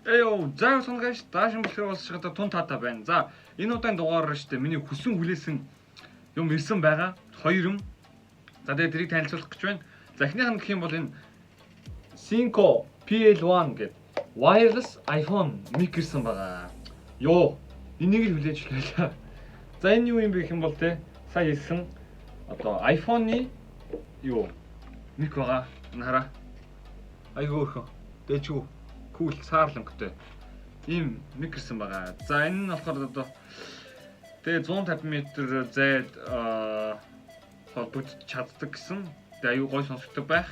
Эё, за сонгож даашин бэлгээр болсон шахата тун таатай байна. За, энэ удаагийн дугаараар штэ миний хүсэн хүлээсэн юм ирсэн байгаа. 2 юм. За, тэгээд тэрийг танилцуулах гэж байна. За, эхнийх нь гэх юм бол энэ Cinco PL1 гэдэг wireless iPhone mic ирсэн байгаа. Йоо, энийг л хүлээж эхлэв. За, энэ юу юм бэ гэх юм бол те сая ирсэн одоо iPhone-ы юу mic байгаа. Хараа. Айгуу өрхөн. Дэжгүй. Кул саарлангтай. Ийм mic ирсэн байгаа. За, энэ нь болохоор одоо тэгээ 150 м зайд холбогдож чаддаг гэсэн. Тэгээ аюу гой сонсогддог байх.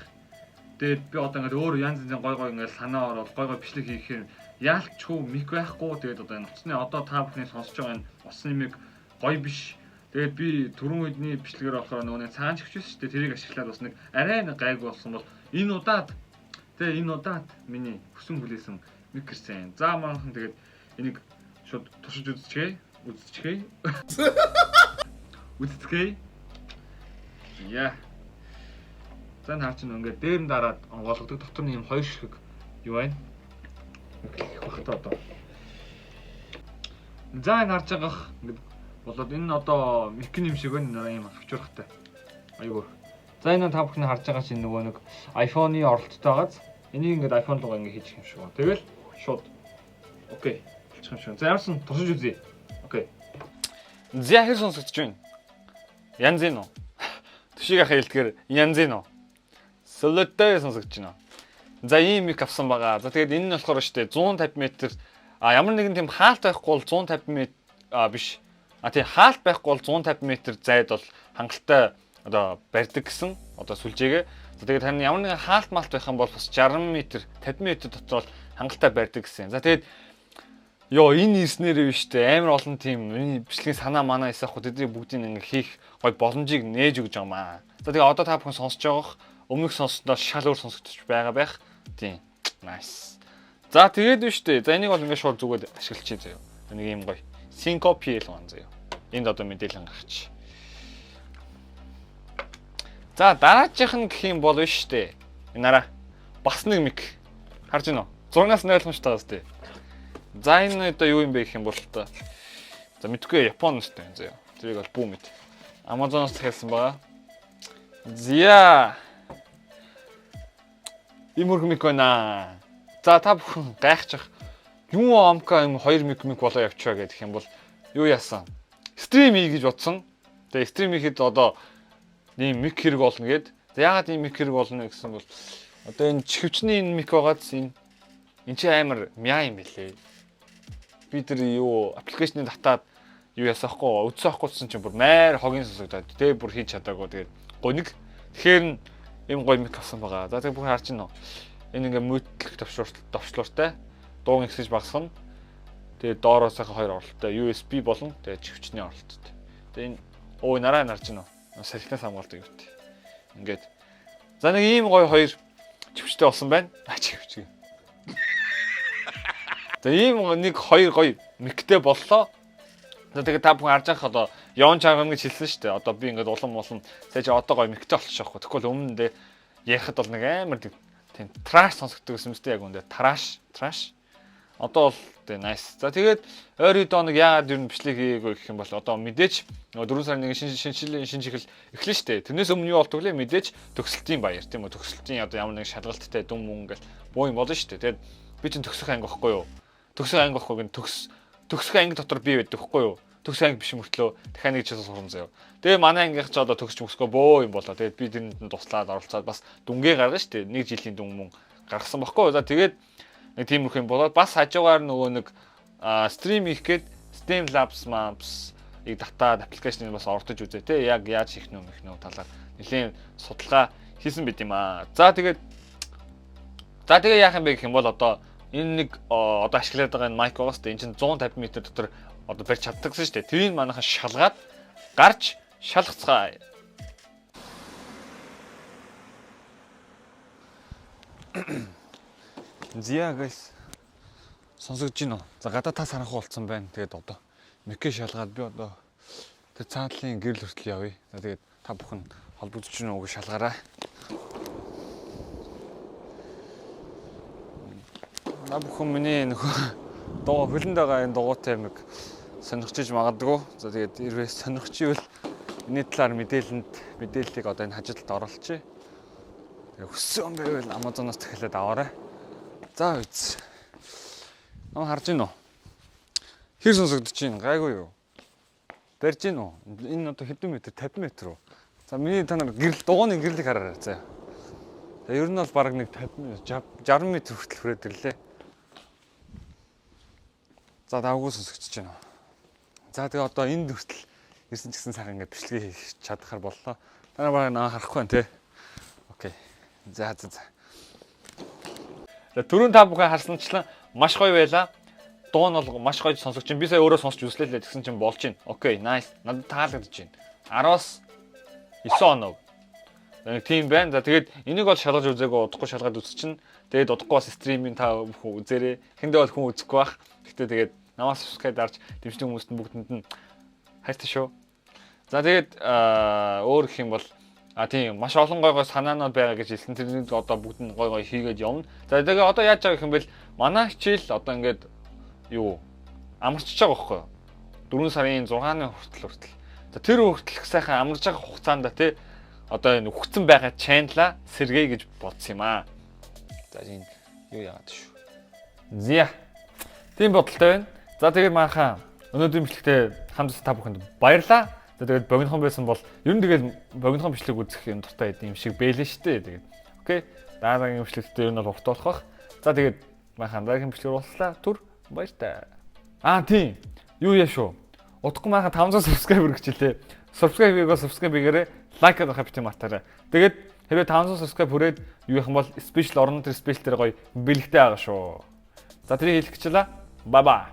Тэгээд би одоо ингээд өөр янз янзын гой ингээд санаа ороод гой бичлэг хийхээр яалчгүй mic байхгүй. Тэгээд одоо энэ утасны одоо та бүхний сонсож байгаа энэ усны mic гой биш. Тэгээд би түрүүн үедний бичлэгээр болохоор нөгөө цагаан чигчсэн шүү дээ. Тэрийг ашиглаад бас нэг арай нэг гайгүй болсон бол энэ удаад миний хүсэн хүлээсэн mic ирсэн. За манхан тэгээд энийг шууд туршиж үзчихье. Үзчихье. Яа. За наач ингээд дээр нь дараад онгойлгодог дотор нь юм хоёр шиг юу байна? Багтаа одоо. За энэ харж байгаа ингээд болоод энэ одоо mic-ийн юм шиг байна ийм авчурхтай. Айгуу. За энэ та бүхэн харж байгаа чинь нөгөө нэг iPhone-ы оролттой байгааз энийг ингээд iPhone руугаа ингээд хийчих юм шиг байна. Тэгэл шууд окей. Болчих юм шиг. За ямарсан туршиж үзье. Окей. За хэр сонсогдож байна? Янз нь уу? Төшийг ахаа хэлдгээр янз нь уу? Солиотой сонсогдож байна. За ийм mic авсан байгаа. За тэгээд энэ нь болохоор штэ 150 м ямар нэгэн тийм хаалт байхгүй бол 150 м биш. Тийм хаалт байхгүй бол 150 м зайд бол хангалттай одоо барьдаг гэсэн одоо сүлжээгээ. За тэгээд харин ямар нэгэн хаалт малт байх юм бол бас 60 м 50 м дотор бол хангалттай барьдаг гэсэн. За тэгээд ёо энэ ирснээр биш үү амар олон тийм миний бичлэгийн санаа манаа ясаахгүй тэдний бүгдийг ингээ хийх гой боломжийг нээж өгж байгаа маа. За тэгээд одоо та бүхэн сонсож байгаах өмнөх сонссноо шал өөр сонсогдож байгаа байх. Тийм. Nice. За тэгээд биш үү. За энийг бол ингээ шууд зүгээд ашиглачих заяа. Нэг юм гоё. Cinco PL1 заяа. Энд одоо мэдээлэл гаргачих. За дараачих нь гэх юм бол биш үү. Энэ нараа бас нэг mic харж байна уу? Зурнаас нь ойлгомжтой байгаа зү. За энэ одоо юу юм бэ гэх юм бол та. За мэдгүй Японоос тэ заяа. Тэрийг бол бүү мэд. Amazon-оос хэлсэн байгаа. Зя. Имурх mic байна. За та бүхэн гайхчих. Юу амка юм 2 mic болоо явчихаа гэх юм бол юу яасан? Стрим хий гэж бодсон. Тэгээ стрим хийхэд одоо ийм mic хэрэг болно гэд. Яагаад ийм mic хэрэг болно гэсэн бол одоо энэ чихвчний энэ mic байгаадс энэ чи амар мяа юм бэлээ. Би тэр юу аппликейшнийг татаад юу ясаахгүй өдсөөхгүйсэн чинь бүр маяр хогийн сонсогдоод тэгээ бүр хийж чадаагүй тэгээд гоник. Тэгэхээр ийм гоё mic авсан байгаа. За тэгээ бүр харж байна уу? Энэ ингээ мөдлөх товчлууртай дууг ихсэж багасгана. Тэгээ доороосынхаа хоёр оролттой USB болон тэгээ чихвчний оролттой. Тэгээ энэ нараа нарж байна уу? Салхинаас хамгаалдаг юм тий. Ингээд. За нэг ийм гоё хоёр чихвчтэй болсон байна. Чихвч. За ийм нэг хоёр гоё миктэй боллоо. За тэгээ та бүхэн харж байгаа одоо явн чаргана гэж хэлсэн шүү дээ. Одоо би ингээд улам сая одоо гоё миктэй болчих واخ. Тэгвэл өмнө дэ ярихад бол нэг амар тийм траш сонсогддог юм шүү дээ яг үндэ. Траш. Одоо бол тий nice. За тэгээд ойр үед нэг яагаад юу бичлэг хийгээгүй гэх юм бол одоо мэдээж нөгөө 4 сарын 1 шинэ чихэл эхлэн шүү дээ. Тэрнээс өмнө юу болдог лээ мэдээж төгсөлтийн баяр тийм үү. Төгсөлтийн одоо ямар нэг шалгалттай дүн мөн ингээл буу юм болно шүү дээ. Тэгээд би чинь төгсөх анги байхгүй юу? Төгсөх анги байхгүй гэн төгсөх анги дотор би байдаг байхгүй юу? Төгсөх анги биш мөртлөө дахиад нэг жил сурсан заяа. Тэгээ манай ангийнх ч одоо төгсч мөсгөө бөө юм болоо. Тэгээд би тэрэнд нь туслаад оролцоод бас дүнгээ гаргана шүү дээ. Нэг жилийн дүн мөн гаргасан байхгүй юу? За тэгээд нэг тиймэрхүү юм болоод бас хажуугаар нөгөө нэг стрим хийх гээд Streamlabs maps-ыг татаад аппликейшнийг бас ордож үзээ те. Яг яаж хийх нөө талаар нэлийн судалгаа хийсэн байт юм аа. За тэгээ яах юм бэ гэх юм бол одоо энэ нэг одоо ашиглаад байгаа энэ mic байгаас тэ энэ чинь 150 м дотор одоо барьж чаддагсан шүү дээ. Тэрийг манайхан шалгаад гарч шалгацгаая. Зя guys. Сонсогдож байна уу? За гадаа та санахгүй болцсон байна. Тэгээд одоо микээ шалгаад би одоо тэр цаатлын гэрэл хүртэл явъя. За тэгээд та бүхэн холбогдож байна уу гэж шалгаарай. Та бүхэн миний нөхөө дуу хөлөнд байгаа энэ дугуйтай нэг сонирхчиж магадгүй. За тэгээд хэрвээ сонирхчихвэл энэ талаар мэдээллийг одоо энэ хажилд оруулчих. Тэгээ хүссэн байвал Amazon-оос дахиад аваарай. За үз. Наа харж гин үү? Хэр сонсогдож байна? Гайгүй юу? Барьж гин үү? Энэ одоо хэдэн метр? 50 метр үү? За миний та нар дугууны гэрлийг хараарай. За. За ер нь бол бараг нэг 60 метр хүртэл хүрээд ирлээ. За давгүй сонсогдож байна. За тэгээ одоо энд хүртэл ирсэн ч гэсэн сайхан ингээд бичлэгээ хийх чадхаар боллоо. Та нар бараг наа харахгүй байна те. Окей. За. Түрүүн та бүхэн харсанчлан маш гоё байла. Дуу нь бол маш гоё сонсогч чинь. Би сая өөрөө сонсч үзлээ л гэсэн чинь болж байна. Окей, nice. Надад таалагдж байна. 10-аас 9 оноо. Нэг тийм байна. За тэгээд энийг бол шалгаж үзээгүй, удахгүй шалгаад үзчихнэ. Тэгээд удахгүй бас стримийн та бүхэн үзээрэй. Эхэндээ бол хүн үзэхгүй бах. Гэхдээ тэгээд намаас subscribe дарж дэмждэг хүмүүст нь бүгдэнд нь хайртай шүү. За тэгээд өөр их юм бол тийм маш олон гой санаанууд байгаа гэж хэлсэн. Тэрнийг одоо бүгд нь гой хийгээд явна. За тэгээ одоо яаж байгаа юм бэл манай хичээл одоо ингээд амарчж байгаа байхгүй юу? 4 сарын 6-ны хүртэл. За тэр хүртэлх сайхан амарч байгаа хугацаанд тий одоо энэ үхсэн байгаа чаналаа сэргээе гэж бодсон юм аа. За энэ юу яагаад шүү. Зя. Тийм бодолтой байна. За тэгээд манайхаа өнөөдрийн бичлэгтээ хамт та бүхэнд баярлалаа. За тэгээд богинохон байсан бол ер нь тэгээд богинохон бичлэг үзэх юм дуртай юм шиг бэлэн штэ. Тэгээд окей. Дараагийн бичлэгтээ ер нь бол урт болох бах. За тэгээд манайхаа дараагийн бичлэг болслаа. Түр баяртай. Тийм. Юу яа шүү. Удахгүй манайхаа 500 subscriber гэжлээ. Subscribe хийгээрэй. Лайк гэдэг хапти матаарай. Тэгээд хэрвээ 500 subscribe хүрээд юу юм бол special орон төр special дээр гоё бэлэгтэй байгаа шүү. За тэрийг хэлэх гэчлээ. Bye bye.